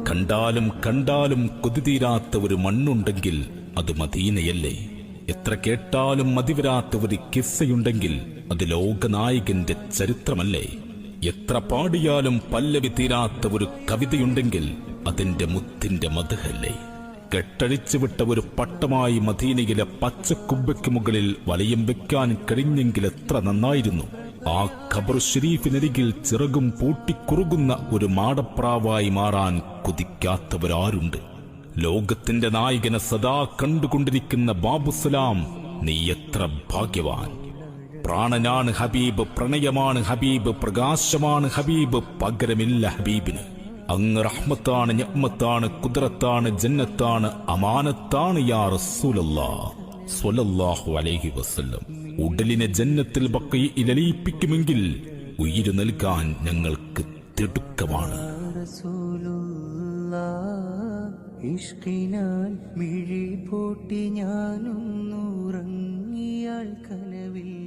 കണ്ടാലും കണ്ടാലും കൊതിതീരാത്ത ഒരു മണ്ണുണ്ടെങ്കിൽ അത് മദീനയല്ലേ? എത്ര കേട്ടാലും മതിവരാത്ത ഒരു കിസ്സയുണ്ടെങ്കിൽ അത് ലോകനായകന്റെ ചരിത്രമല്ലേ? എത്ര പാടിയാലും പല്ലവി തീരാത്ത ഒരു കവിതയുണ്ടെങ്കിൽ അതിന്റെ മുത്തിന്റെ മദ്ഹല്ലേ? കെട്ടഴിച്ചുവിട്ട ഒരു പട്ടമായി മദീനയിലെ പച്ചക്കുബ്ബയ്ക്ക് മുകളിൽ വലയം വെക്കാൻ കഴിഞ്ഞെങ്കിൽ എത്ര നന്നായിരുന്നു. ആ ഖബർ ഷരീഫിനരികിൽ ചിറകും പൂട്ടിക്കുറുകുന്ന ഒരു മാടപ്രാവായി മാറാൻ കൊതിക്കാത്തവരാരുണ്ട്? ലോകത്തിന്റെ നായകനെ സദാ കണ്ടുകൊണ്ടിരിക്കുന്ന ബാബുസലാം, നീ എത്ര ഭാഗ്യവാൻ! പ്രാണനാണ് ഹബീബ്, പ്രണയമാണ് ഹബീബ്, പ്രകാശമാണ് ഹബീബ്, പകരമില്ല ഹബീബിന്. അങ്ങ് റഹ്മത്താണ്, നിഅ്മത്താണ്, ഖുദ്റത്താണ്, ജന്നത്താണ്, അമാനത്താണ് യാ റസൂലല്ലാഹ് സ്വല്ലല്ലാഹു അലൈഹി വസല്ലം. ഉടലിനെ ജന്നത്തിൽ ബഖീഇൽ അലിയിപ്പിക്കുമെങ്കിൽ ഉയിര് നൽകാൻ ഞങ്ങൾക്ക് തിടുക്കമാണ്. ഇഷ്കിനാൽ മിഴി പൂട്ടി ഞാനൊന്നുറങ്ങിയാൽ കനവിൽ